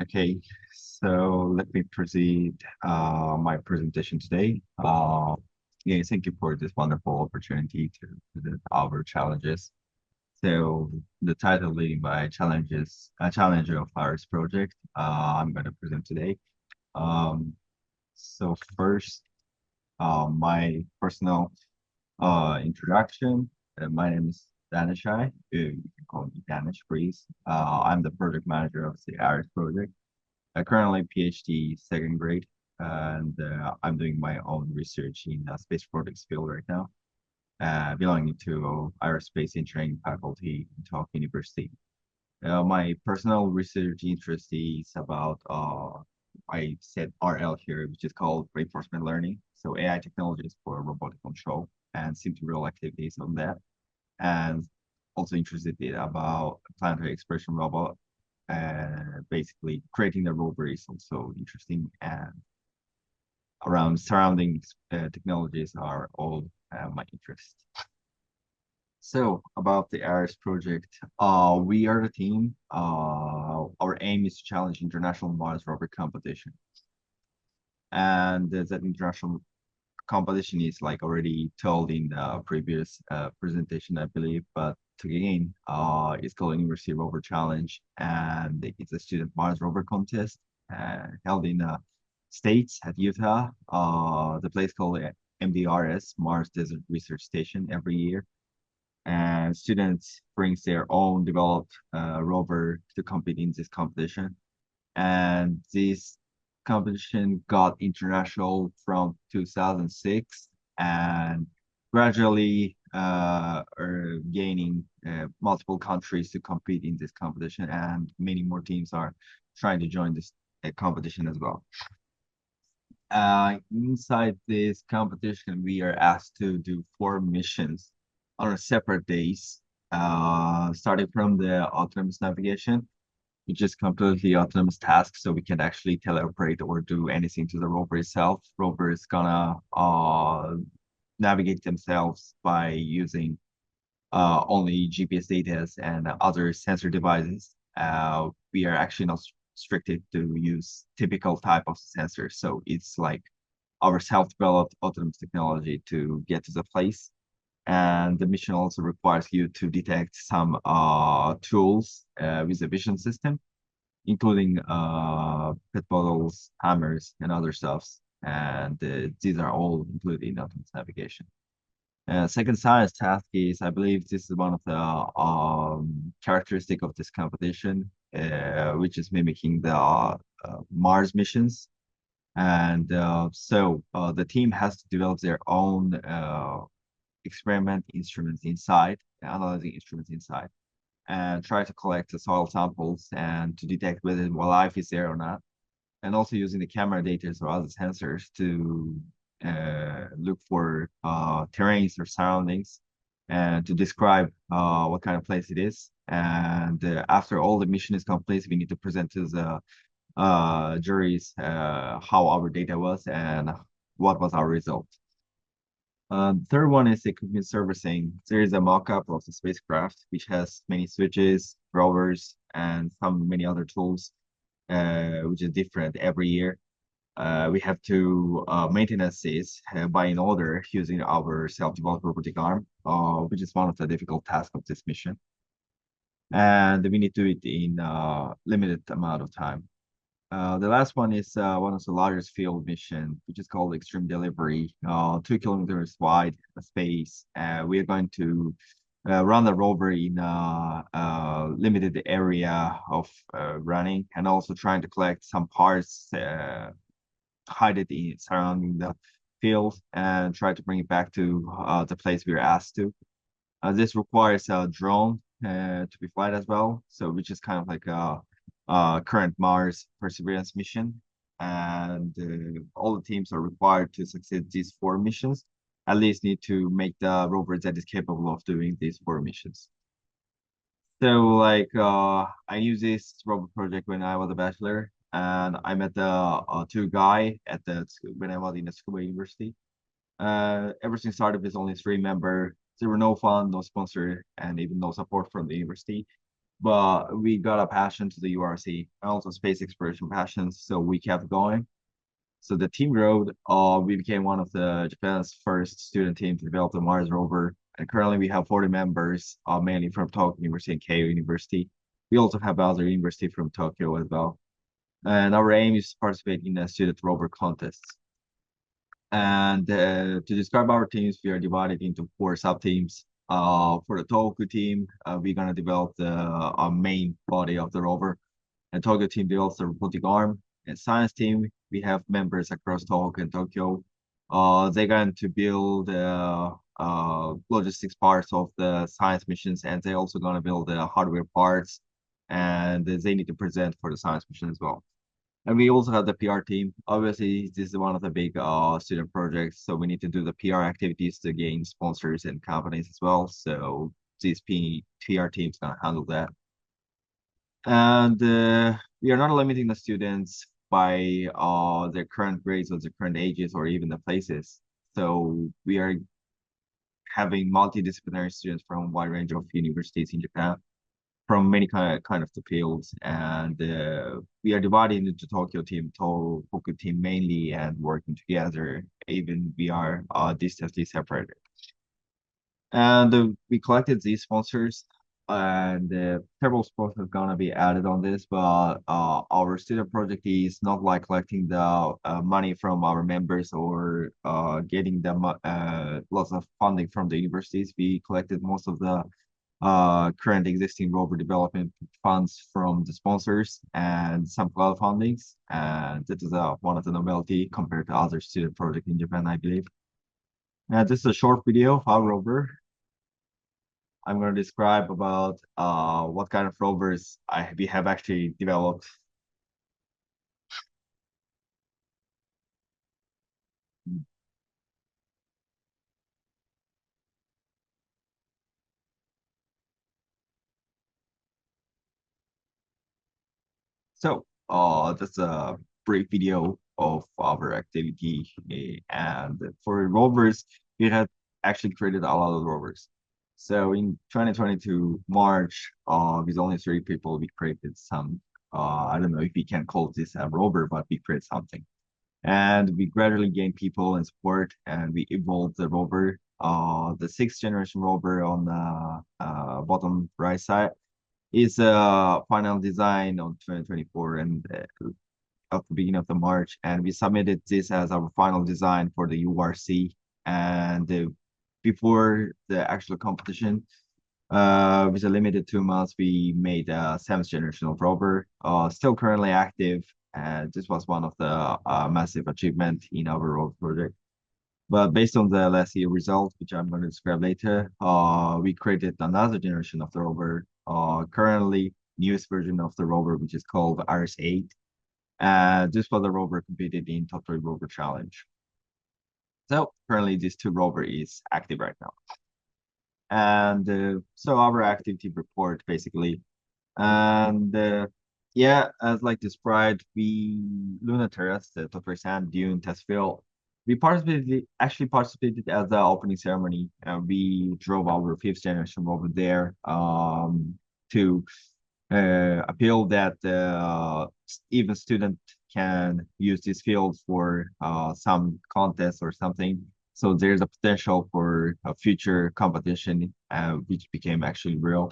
Okay, so let me proceed my presentation today. Yeah, thank you for this wonderful opportunity to present our challenges. So the title leading by challenges, a challenge of ARES project. I'm going to present today. Um, so first, my personal introduction. My name is Danishi. You can call me Danish, please. I'm the project manager of the ARES project. I currently PhD second grade, and I'm doing my own research in space robotics field right now, belonging to aerospace engineering faculty in Tohoku University. My personal research interest is about, I said RL here, which is called reinforcement learning. So AI technologies for robotic control and sim-to-real activities on that. And also interested in about planetary expression robot. Basically, creating the rover is also interesting, and around surrounding technologies are all my interest. So about the ARES project, we are the team. Our aim is to challenge international Mars rover competition, and that international competition is like already told in the previous presentation, I believe. But again, it's called University Rover Challenge, and it's a student Mars rover contest held in the States at Utah. The place called MDRS, Mars Desert Research Station, every year. And students brings their own developed rover to compete in this competition. And this competition got international from 2006 and gradually are gaining multiple countries to compete in this competition, and many more teams are trying to join this competition as well. Inside this competition, we are asked to do 4 missions on a separate days, starting from the autonomous navigation, which is completely autonomous task, so we can actually teleoperate or do anything to the rover itself. Rover is gonna navigate themselves by using only GPS data and other sensor devices. We are actually not restricted to use typical type of sensor, so it's like our self-developed autonomous technology to get to the place. And the mission also requires you to detect some tools with a vision system, including pet bottles, hammers, and other stuffs. And these are all included in autonomous navigation. Second science task is, I believe this is one of the characteristic of this competition, which is mimicking the Mars missions. And the team has to develop their own experiment instruments inside, analyzing instruments inside, and try to collect the soil samples and to detect whether life is there or not. And also using the camera data or other sensors to look for terrains or surroundings and to describe what kind of place it is. And after all the mission is complete, we need to present to the juries how our data was and what was our result. Third one is equipment servicing. There is a mock-up of the spacecraft, which has many switches, rovers, and some many other tools, which is different every year. We have to maintenance this by an order using our self-developed robotic arm, which is one of the difficult tasks of this mission. And we need to do it in a limited amount of time. The last one is one of the largest field mission, which is called Extreme Delivery, 2 kilometers wide space. We are going to run the rover in a limited area of running, and also trying to collect some parts, hide it in surrounding the field, and try to bring it back to the place we are asked to. This requires a drone to be flight as well, so which is kind of like a current Mars Perseverance mission, and all the teams are required to succeed these 4 missions. At least need to make the rover that is capable of doing these 4 missions. So like I knew this rover project when I was a bachelor, and I met the 2 guy at the when I was in the Tsukuba University. Everything started with only 3 members. There were no fund, no sponsor, and even no support from the university. but we got a passion to the URC and also space exploration passions, so we kept going. So the team growed. We became one of the Japan's first student team to develop the Mars rover, and currently we have 40 members, mainly from Tohoku University and Keio University. We also have other university from Tokyo as well. And our aim is to participate in the student rover contests. And to describe our teams, we are divided into four sub-teams. For the Tohoku team, we're gonna develop the main body of the rover, and Tokyo team develops the robotic arm. And science team, we have members across Tohoku and Tokyo. They're going to build logistics parts of the science missions, and they're also gonna build the hardware parts, and they need to present for the science mission as well. And we also have the PR team. Obviously, this is one of the big student projects, so we need to do the PR activities to gain sponsors and companies as well. So this PR team is gonna handle that. And we are not limiting the students by their current grades or their current ages or even the places. So we are having multidisciplinary students from a wide range of universities in Japan, from many kind of the fields, and we are divided into Tokyo team, Tohoku team mainly, and working together. Even we are distantly separated. And we collected these sponsors, and several sponsors are gonna be added on this. But our student project is not like collecting the money from our members or getting them lots of funding from the universities. We collected most of the current existing rover development funds from the sponsors and some cloud fundings. And this is one of the novelty compared to other student project in Japan, I believe. And this is a short video of our rover. I'm going to describe about what kind of rovers we have actually developed. So that's a brief video of our activity. And for rovers, we have actually created a lot of rovers. So in 2022 March, with only 3 people, we created some. I don't know if we can call this a rover, but we created something. And we gradually gained people and support, and we evolved the rover. The sixth generation rover on the bottom right side is a final design on 2024 and at the beginning of the March, and we submitted this as our final design for the URC. And before the actual competition, with a limited 2 months, we made a seventh generation of rover, still currently active. And this was one of the massive achievement in our rover project. But based on the last year results, which I'm going to describe later, we created another generation of the rover, currently newest version of the rover, which is called ARES 8. And this was the rover competed in Top 3 Rover Challenge. So currently this two rover is active right now. And so our activity report basically. And yeah, as like described, we Luna Terrace, the Top Sand Dune test field. We actually participated at the opening ceremony. We drove our fifth generation over there to appeal that even student can use this field for some contest or something. So there's a potential for a future competition, which became actually real.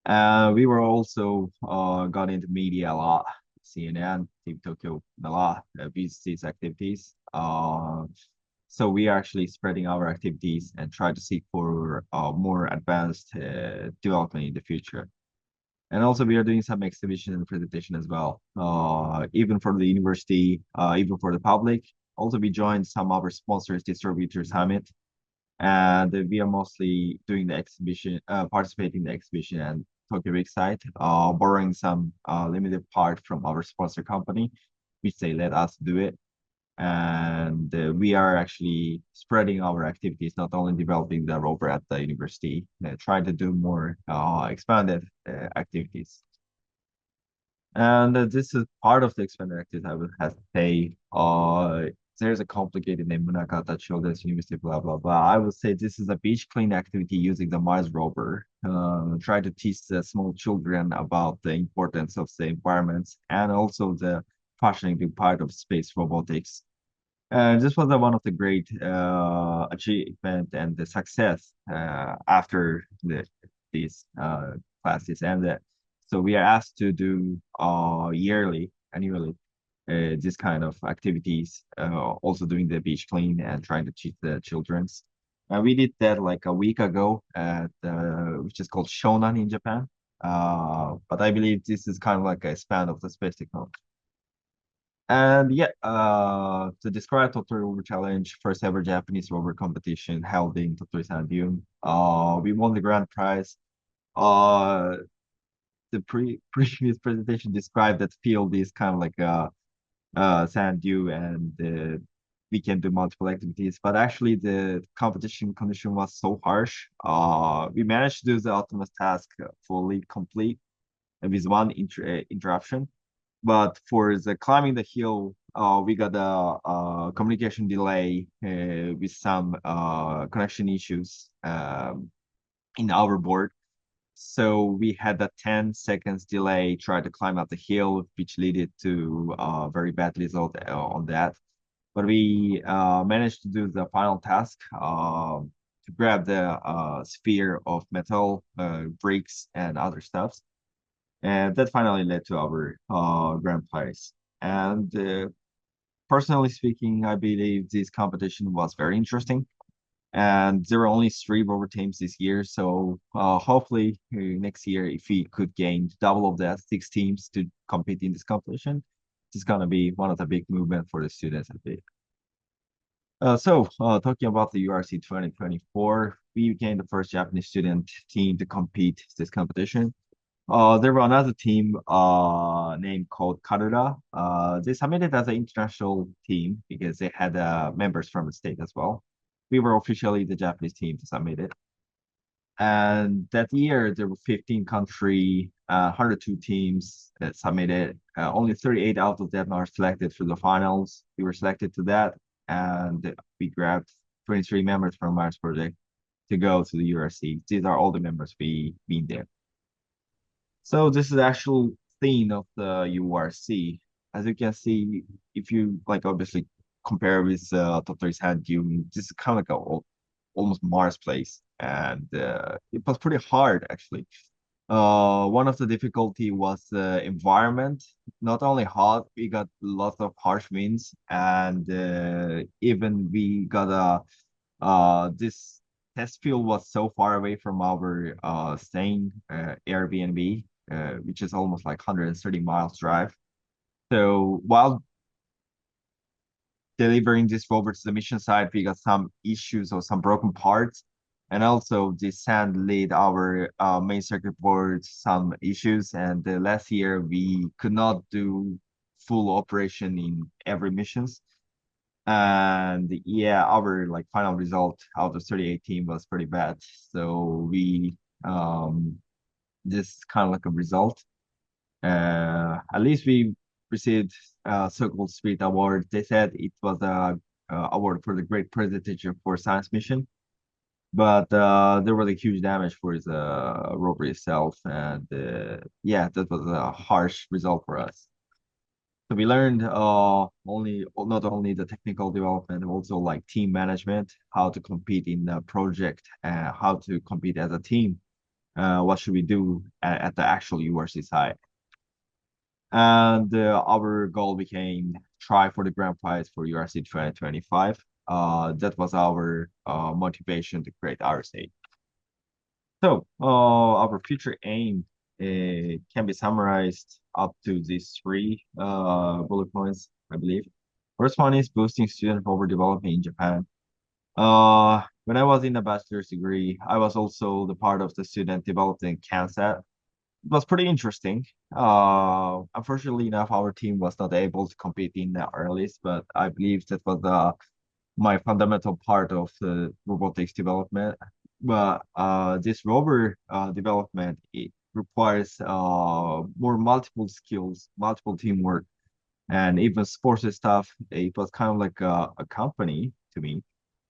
We were also got into media a lot, CNN, Team Tokyo a lot with these activities. So we are actually spreading our activities and try to seek for more advanced development in the future. And also we are doing some exhibition and presentation as well, even for the university, even for the public. Also, we joined some other sponsors, distributors summit, and we are mostly doing the exhibition, participating in the exhibition and Tokyo Week site, borrowing some limited part from our sponsor company, which they let us do it. And we are actually spreading our activities, not only developing the rover at the university, trying to do more expanded activities. And this is part of the expanded activities I would have to say. there's a complicated name, Munakata Children's University, blah, blah, blah. I would say this is a beach clean activity using the Mars rover. Try to teach the small children about the importance of the environments and also the fascinating part of space robotics. This was one of the great achievement and the success after these classes. And so we are asked to do annually, this kind of activities, also doing the beach clean and trying to teach the children's. We did that like a week ago at which is called Shonan in Japan. But I believe this is kind of like a span of the space technology. And yeah, to describe Tottori Rover Challenge, first ever Japanese rover competition held in Tottori Sanryun. We won the grand prize. Uh, the previous presentation described that field is kind of like a sand dune and we can do multiple activities. But actually, the competition condition was so harsh. We managed to do the ultimate task fully complete with one interruption. But for the climbing the hill, we got a communication delay with some connection issues in our board. So we had a 10 seconds delay try to climb up the hill, which led to a very bad result on that. But we managed to do the final task to grab the sphere of metal, bricks, and other stuffs. And that finally led to our grand prize. And personally speaking, I believe this competition was very interesting. And there were only three rover teams this year. So hopefully next year, if we could gain double of that, six teams to compete in this competition, it's going to be one of the big movement for the students, I think. Talking about the URC 2024, we became the first Japanese student team to compete this competition. There were another team named called Karura. They submitted as an international team because they had members from the state as well. We were officially the Japanese team to submit it. And that year, there were 15 country, 102 teams that submitted. Only 38 out of them are selected for the finals. We were selected to that, and we grabbed 23 members from Mars project to go to the URC. These are all the members we been there. So this is the actual theme of the URC. As you can see, if you like obviously compare with Totori's hand, you this is kind of like a almost Mars place, and it was pretty hard actually. One of the difficulty was the environment. Not only hot, we got lots of harsh winds, and even we got a this test field was so far away from our staying Airbnb, which is almost like 130 miles drive. So while delivering this rover to the mission site, we got some issues or some broken parts. And also the sand led our main circuit board some issues. And last year we could not do full operation in every missions. And yeah, our like final result out of 38 team was pretty bad. So we this kind of like a result. At least we received so-called Spirit Award. They said it was a award for the great presentation for science mission, but there was a huge damage for the rover itself, and yeah, that was a harsh result for us. So we learned only not only the technical development, also like team management, how to compete in the project, how to compete as a team. What should we do at the actual URC site? And our goal became try for the grand prize for URC 2025. That was our motivation to create RSA. So our future aim can be summarized up to these three bullet points, I believe. First one is boosting student rover development in Japan. When I was in a bachelor's degree, I was also the part of the student developing CANSAT. It was pretty interesting. Unfortunately enough, our team was not able to compete in the ARES, but I believe that was my fundamental part of the robotics development. But this rover development, it requires more multiple skills, multiple teamwork, and even sports and stuff. It was kind of like a company to me.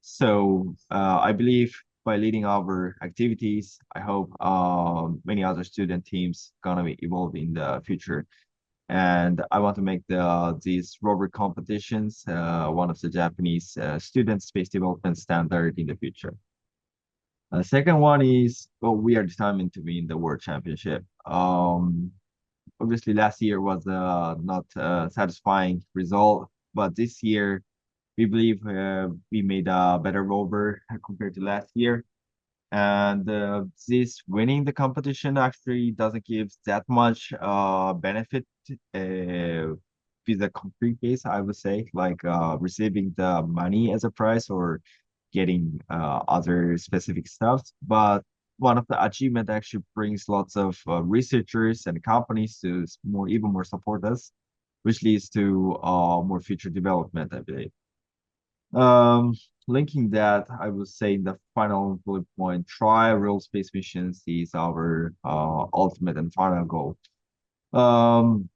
So I believe by leading our activities, I hope many other student teams gonna be evolved in the future. And I want to make these rover competitions one of the Japanese student space development standard in the future. Second one is, well, we are determined to win the world championship. Obviously, last year was not a satisfying result, but this year we believe we made a better rover compared to last year. And this winning the competition actually doesn't give that much benefit with a concrete case, I would say, like receiving the money as a prize or getting other specific stuff. But one of the achievement actually brings lots of researchers and companies to even more support us, which leads to more future development, I believe. Um, Linking that, I would say the final bullet point, try real space missions is our ultimate and final goal. Um,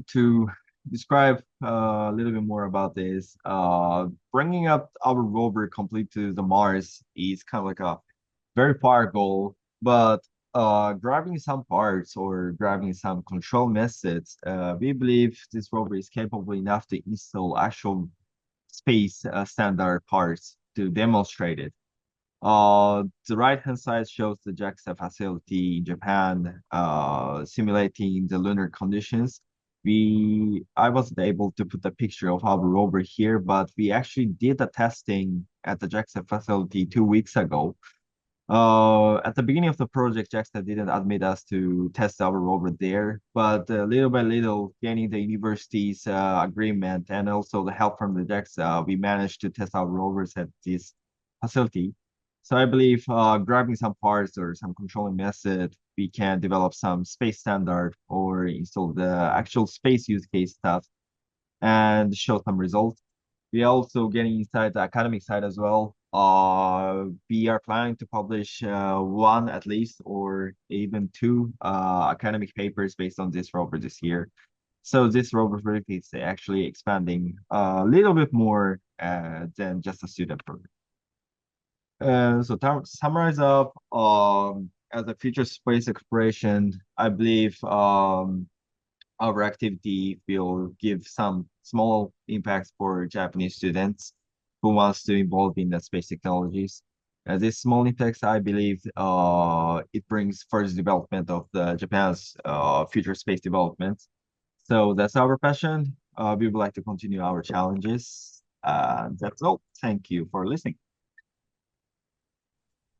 to describe a little bit more about this, bringing up our rover complete to the Mars is kind of like a very far goal, but grabbing some parts or grabbing some control methods, we believe this rover is capable enough to install actual space standard parts to demonstrate it. The right-hand side shows the JAXA facility in Japan, simulating the lunar conditions. I wasn't able to put a picture of our rover here, but we actually did a testing at the JAXA facility 2 weeks ago. At the beginning of the project, JAXA didn't admit us to test our rover there, but little by little, gaining the university's agreement and also the help from the JAXA, we managed to test our rovers at this facility. So I believe grabbing some parts or some controlling method, we can develop some space standard or install the actual space use case stuff and show some results. We are also getting inside the academic side as well. We are planning to publish one at least or even two academic papers based on this rover this year. So this rover project is actually expanding a little bit more than just a student program. So to summarize up, as a future space exploration, I believe our activity will give some small impacts for Japanese students who wants to involve in the space technologies. These small impacts, I believe, it brings further development of the Japan's future space development. So that's our passion. We would like to continue our challenges. That's all. Thank you for listening.